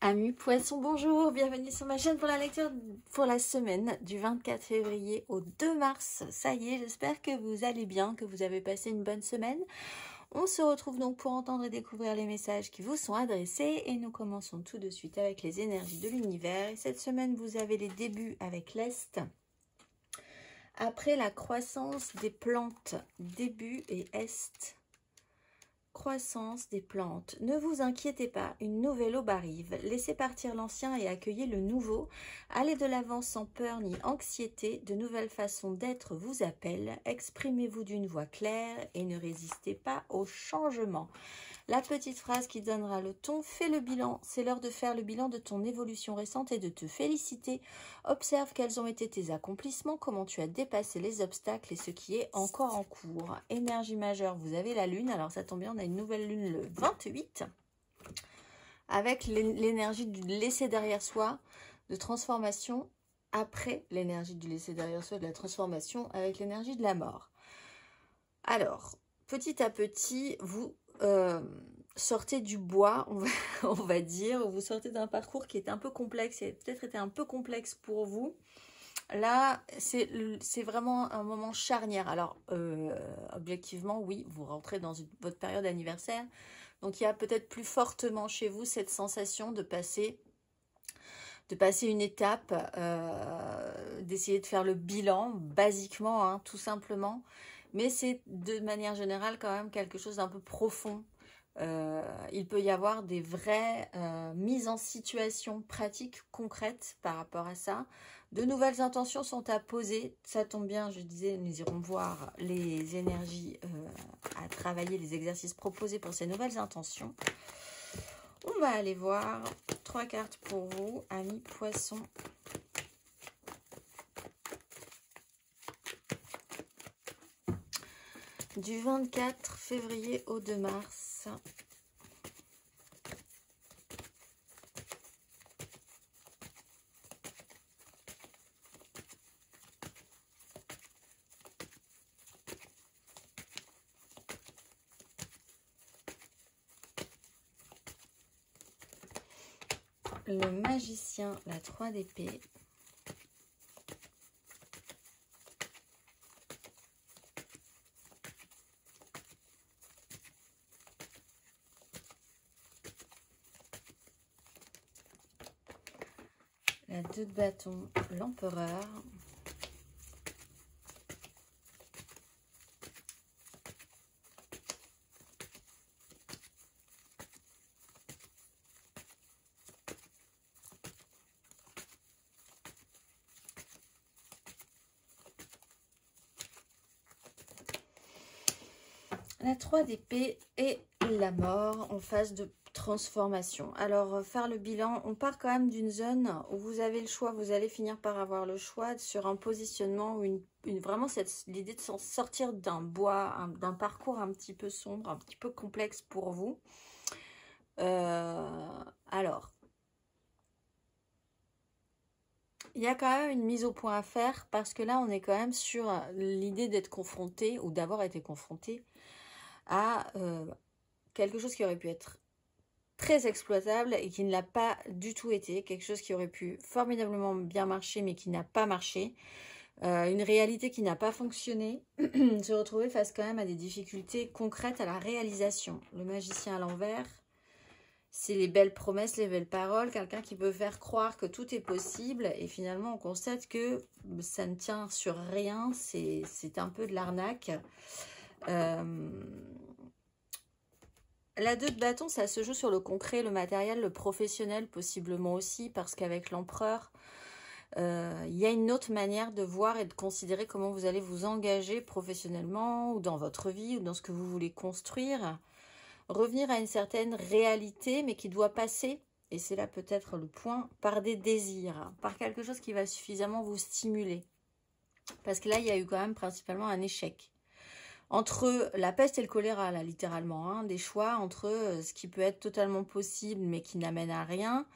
Amis poissons, bonjour, bienvenue sur ma chaîne pour la lecture pour la semaine du 24 février au 2 mars. Ça y est, j'espère que vous allez bien, que vous avez passé une bonne semaine. On se retrouve donc pour entendre et découvrir les messages qui vous sont adressés et nous commençons tout de suite avec les énergies de l'univers. Et cette semaine, vous avez les débuts avec l'Est. Après la croissance des plantes, début et Est. Croissance des plantes. Ne vous inquiétez pas, une nouvelle aube arrive. Laissez partir l'ancien et accueillez le nouveau. Allez de l'avant sans peur ni anxiété. De nouvelles façons d'être vous appellent. Exprimez-vous d'une voix claire et ne résistez pas au changement. La petite phrase qui donnera le ton, fais le bilan. C'est l'heure de faire le bilan de ton évolution récente et de te féliciter. Observe quels ont été tes accomplissements, comment tu as dépassé les obstacles et ce qui est encore en cours. Énergie majeure, vous avez la lune. Alors ça tombe bien, on a une nouvelle lune le 28. Avec l'énergie du laisser derrière soi, de transformation. Après l'énergie du laisser derrière soi, de la transformation avec l'énergie de la mort. Alors, petit à petit, vous sortez du bois, on va dire, vous sortez d'un parcours qui est un peu complexe, et peut-être été un peu complexe pour vous. Là, c'est vraiment un moment charnière. Alors, objectivement, oui, vous rentrez dans votre période anniversaire, donc il y a peut-être plus fortement chez vous cette sensation de passer une étape, d'essayer de faire le bilan, basiquement, hein, tout simplement. Mais c'est de manière générale quand même quelque chose d'un peu profond. Il peut y avoir des vraies mises en situation pratiques, concrètes par rapport à ça. De nouvelles intentions sont à poser. Ça tombe bien, je disais, nous irons voir les énergies à travailler, les exercices proposés pour ces nouvelles intentions. On va aller voir 3 cartes pour vous, amis poissons. Du 24 février au 2 mars. Le magicien, la 3 d'épée. La 2 de bâton, l'empereur. La 3 d'épée et la mort en phase de transformation. Alors, faire le bilan, on part quand même d'une zone où vous avez le choix, vous allez finir par avoir le choix sur un positionnement où vraiment l'idée de s'en sortir d'un bois, d'un parcours un petit peu sombre, un petit peu complexe pour vous. Alors, il y a quand même une mise au point à faire parce que là, on est quand même sur l'idée d'être confronté ou d'avoir été confronté à quelque chose qui aurait pu être très exploitable et qui ne l'a pas du tout été, quelque chose qui aurait pu formidablement bien marcher mais qui n'a pas marché, une réalité qui n'a pas fonctionné, se retrouver face quand même à des difficultés concrètes à la réalisation. Le magicien à l'envers, c'est les belles promesses, les belles paroles, quelqu'un qui peut faire croire que tout est possible et finalement on constate que ça ne tient sur rien, c'est un peu de l'arnaque. La 2 de bâton, ça se joue sur le concret, le matériel, le professionnel possiblement aussi, parce qu'avec l'empereur, il y a une autre manière de voir et de considérer comment vous allez vous engager professionnellement ou dans votre vie ou dans ce que vous voulez construire. Revenir à une certaine réalité, mais qui doit passer, et c'est là peut-être le point, par des désirs, par quelque chose qui va suffisamment vous stimuler. Parce que là, il y a eu quand même principalement un échec. Entre la peste et le choléra, là, littéralement, hein, des choix entre ce qui peut être totalement possible, mais qui n'amène à rien,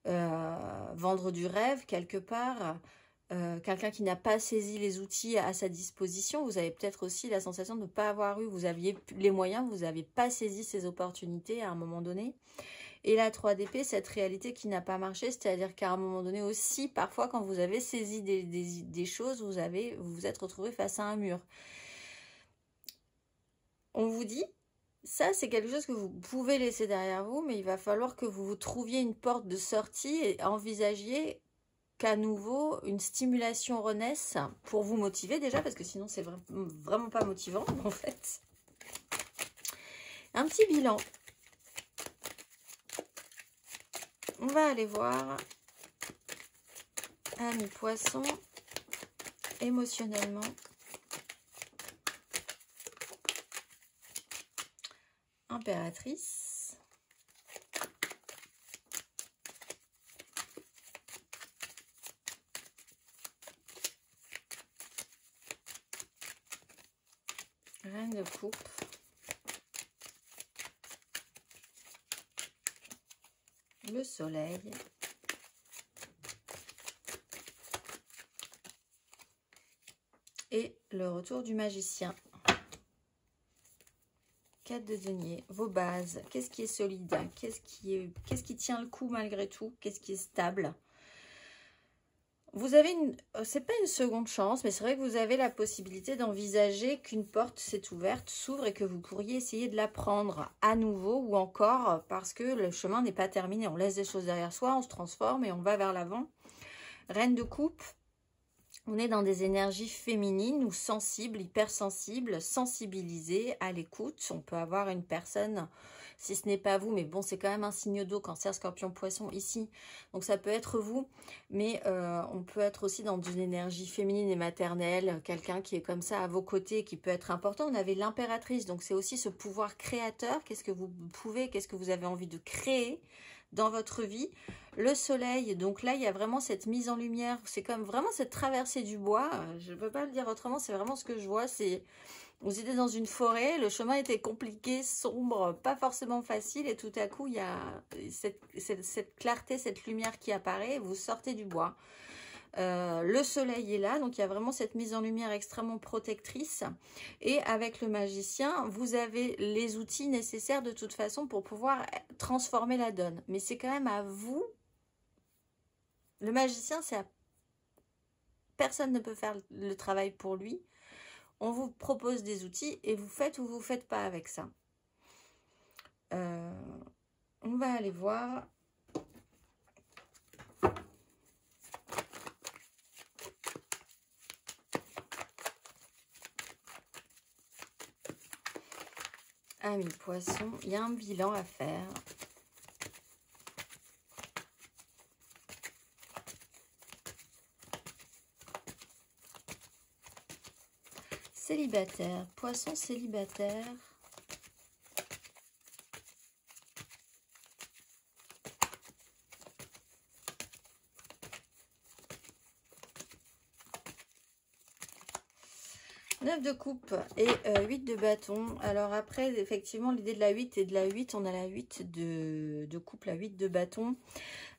vendre du rêve, quelque part, quelqu'un qui n'a pas saisi les outils à sa disposition. Vous avez peut-être aussi la sensation de ne pas avoir eu, vous aviez les moyens, vous n'avez pas saisi ces opportunités à un moment donné. Et la 3 d'épée, cette réalité qui n'a pas marché, c'est-à-dire qu'à un moment donné aussi, parfois quand vous avez saisi des choses, vous vous êtes retrouvé face à un mur. On vous dit, ça c'est quelque chose que vous pouvez laisser derrière vous, mais il va falloir que vous trouviez une porte de sortie et envisagiez qu'à nouveau une stimulation renaisse pour vous motiver déjà, parce que sinon c'est vraiment pas motivant en fait. Un petit bilan. On va aller voir, amis poissons, émotionnellement. Impératrice. Reine de coupe. Le soleil. Et le retour du magicien. 4 de denier, vos bases, qu'est-ce qui est solide, qu'est-ce qui tient le coup malgré tout, qu'est-ce qui est stable. Vous avez c'est pas une seconde chance, mais c'est vrai que vous avez la possibilité d'envisager qu'une porte s'est ouverte, s'ouvre et que vous pourriez essayer de la prendre à nouveau ou encore parce que le chemin n'est pas terminé. On laisse des choses derrière soi, on se transforme et on va vers l'avant. Reine de coupe. On est dans des énergies féminines ou sensibles, hypersensibles, sensibilisées, à l'écoute. On peut avoir une personne, si ce n'est pas vous, mais bon, c'est quand même un signe d'eau, Cancer, Scorpion, Poisson ici. Donc ça peut être vous, mais on peut être aussi dans une énergie féminine et maternelle, quelqu'un qui est comme ça à vos côtés, qui peut être important. On avait l'impératrice, donc c'est aussi ce pouvoir créateur. Qu'est-ce que vous pouvez, qu'est-ce que vous avez envie de créer dans votre vie. Le soleil, donc là il y a vraiment cette mise en lumière, c'est comme vraiment cette traversée du bois, je ne peux pas le dire autrement, c'est vraiment ce que je vois, c'est vous étiez dans une forêt, le chemin était compliqué, sombre, pas forcément facile et tout à coup il y a cette clarté, cette lumière qui apparaît, vous sortez du bois. Le soleil est là, donc il y a vraiment cette mise en lumière extrêmement protectrice. Et avec le magicien, vous avez les outils nécessaires de toute façon pour pouvoir transformer la donne. Mais c'est quand même à vous. Le magicien, personne ne peut faire le travail pour lui. On vous propose des outils et vous faites ou vous ne faites pas avec ça. On va aller voir. Amis poissons, il y a un bilan à faire. Célibataire, poisson célibataire. Neuf de coupe et 8 de bâton. Alors après, effectivement, l'idée de la 8 et de la 8, on a la 8 de coupe, la 8 de bâton.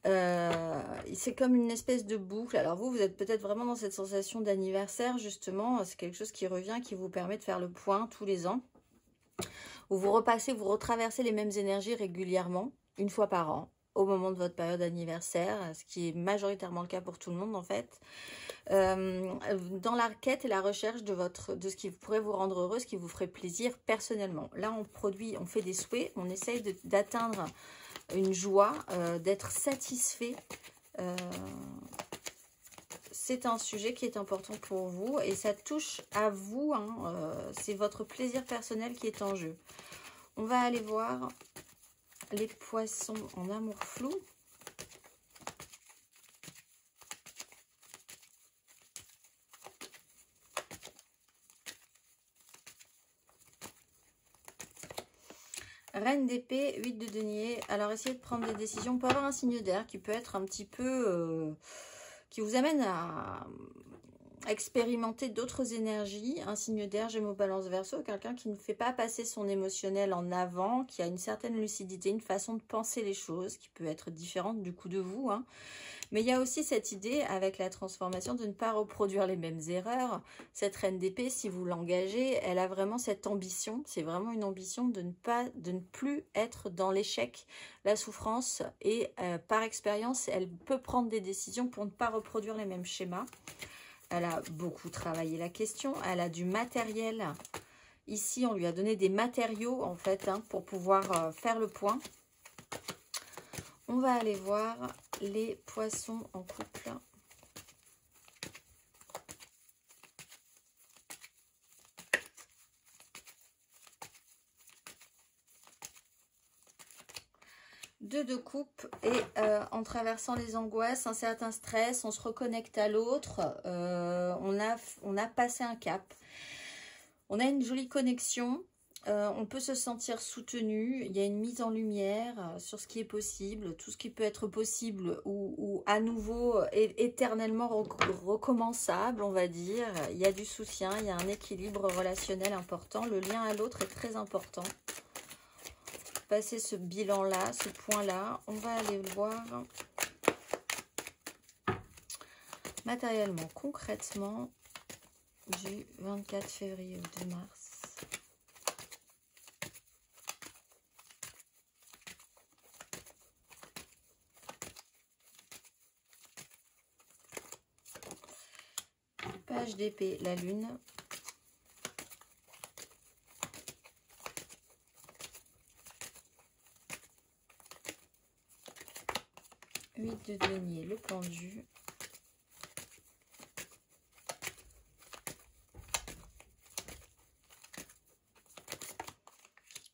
C'est comme une espèce de boucle. Alors vous êtes peut-être vraiment dans cette sensation d'anniversaire, justement. C'est quelque chose qui revient, qui vous permet de faire le point tous les ans. Où vous retraversez les mêmes énergies régulièrement, une fois par an, au moment de votre période d'anniversaire, ce qui est majoritairement le cas pour tout le monde en fait. Dans la quête et la recherche de ce qui pourrait vous rendre heureux, ce qui vous ferait plaisir personnellement. Là, on fait des souhaits, on essaye d'atteindre une joie, d'être satisfait. C'est un sujet qui est important pour vous et ça touche à vous, hein, c'est votre plaisir personnel qui est en jeu. On va aller voir les poissons en amour flou. Reine d'épée, 8 de denier. Alors, essayez de prendre des décisions. On peut avoir un signe d'air qui peut être un petit peu... qui vous amène expérimenter d'autres énergies, un signe d'air, Gémeaux, Balance, Verseau, quelqu'un qui ne fait pas passer son émotionnel en avant, qui a une certaine lucidité, une façon de penser les choses, qui peut être différente du coup de vous, hein. Mais il y a aussi cette idée, avec la transformation, de ne pas reproduire les mêmes erreurs. Cette reine d'épée, si vous l'engagez, elle a vraiment cette ambition. C'est vraiment une ambition de ne plus être dans l'échec, la souffrance. Et par expérience, elle peut prendre des décisions pour ne pas reproduire les mêmes schémas. Elle a beaucoup travaillé la question. Elle a du matériel. Ici, on lui a donné des matériaux, en fait, hein, pour pouvoir faire le point. On va aller voir les poissons en couple. Deux de coupe et en traversant les angoisses, un certain stress, on se reconnecte à l'autre, on a passé un cap. On a une jolie connexion. On peut se sentir soutenu, il y a une mise en lumière sur ce qui est possible, tout ce qui peut être possible ou à nouveau éternellement recommençable, on va dire. Il y a du soutien, il y a un équilibre relationnel important, le lien à l'autre est très important. Passer ce bilan-là, ce point-là, on va aller voir matériellement, concrètement, du 24 février au 2 mars. Page d'épée, la lune. Huit de denier, le pendu.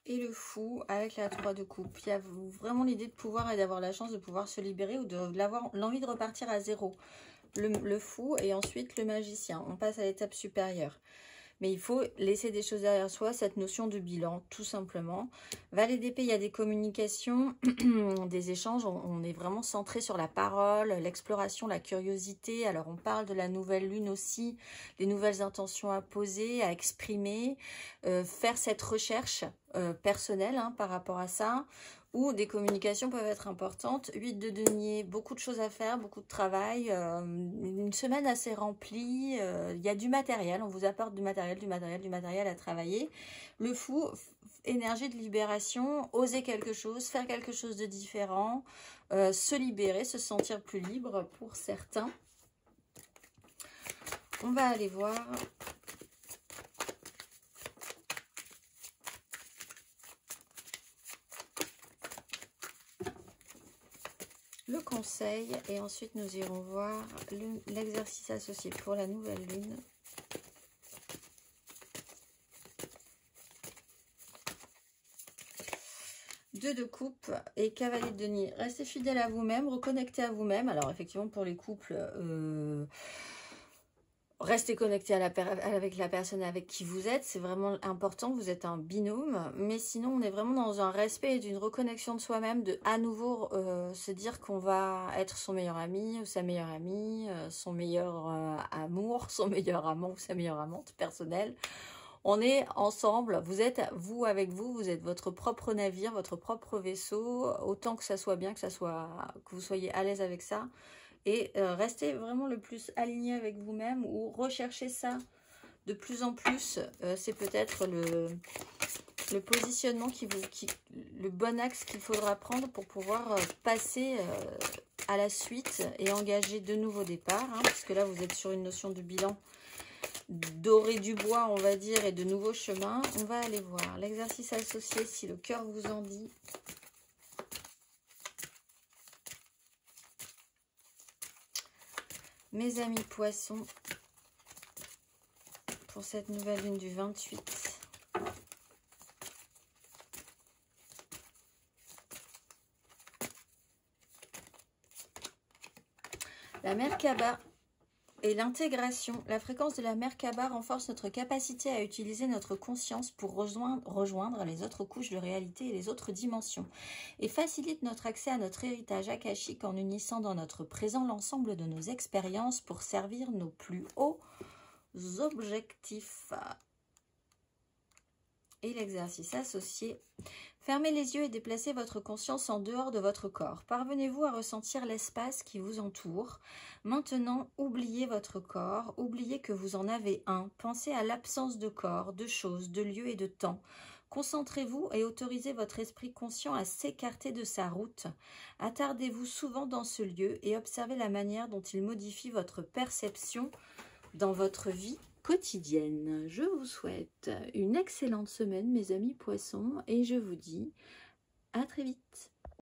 Et le fou avec la 3 de coupe. Il y a vraiment l'idée de pouvoir et d'avoir la chance de pouvoir se libérer ou d'avoir l'envie de repartir à zéro. Le fou et ensuite le magicien. On passe à l'étape supérieure. Mais il faut laisser des choses derrière soi, cette notion de bilan, tout simplement. Valet d'épée, il y a des communications, des échanges. On est vraiment centré sur la parole, l'exploration, la curiosité. Alors, on parle de la nouvelle lune aussi, les nouvelles intentions à poser, à exprimer, faire cette recherche personnelle hein, par rapport à ça. Où des communications peuvent être importantes. 8 de denier, beaucoup de choses à faire, beaucoup de travail, une semaine assez remplie, il y a du matériel, on vous apporte du matériel à travailler. Le fou, énergie de libération, oser quelque chose, faire quelque chose de différent, se libérer, se sentir plus libre pour certains. On va aller voir... le conseil et ensuite nous irons voir l'exercice associé pour la nouvelle lune. Deux de coupe et cavalier de denier. Restez fidèle à vous-même, reconnectez à vous-même. Alors effectivement pour les couples, restez connecté avec la personne avec qui vous êtes, c'est vraiment important, vous êtes un binôme, mais sinon on est vraiment dans un respect et d'une reconnexion de soi-même, de à nouveau se dire qu'on va être son meilleur ami ou sa meilleure amie, son meilleur amour, son meilleur amant ou sa meilleure amante personnelle. On est ensemble, vous êtes vous avec vous, vous êtes votre propre navire, votre propre vaisseau, autant que ça soit bien, que vous soyez à l'aise avec ça. Et restez vraiment le plus aligné avec vous-même ou recherchez ça de plus en plus. C'est peut-être le positionnement, le bon axe qu'il faudra prendre pour pouvoir passer à la suite et engager de nouveaux départs. Hein, parce que là, vous êtes sur une notion de bilan doré du bois, on va dire, et de nouveaux chemins. On va aller voir l'exercice associé si le cœur vous en dit. Mes amis poissons, pour cette nouvelle lune du 28. La Merkaba, et l'intégration. La fréquence de la Merkaba renforce notre capacité à utiliser notre conscience pour rejoindre les autres couches de réalité et les autres dimensions, et facilite notre accès à notre héritage akashique en unissant dans notre présent l'ensemble de nos expériences pour servir nos plus hauts objectifs. Et l'exercice associé. Fermez les yeux et déplacez votre conscience en dehors de votre corps. Parvenez-vous à ressentir l'espace qui vous entoure. Maintenant, oubliez votre corps, oubliez que vous en avez un. Pensez à l'absence de corps, de choses, de lieux et de temps. Concentrez-vous et autorisez votre esprit conscient à s'écarter de sa route. Attardez-vous souvent dans ce lieu et observez la manière dont il modifie votre perception dans votre vie quotidienne. Je vous souhaite une excellente semaine, mes amis poissons, et je vous dis à très vite.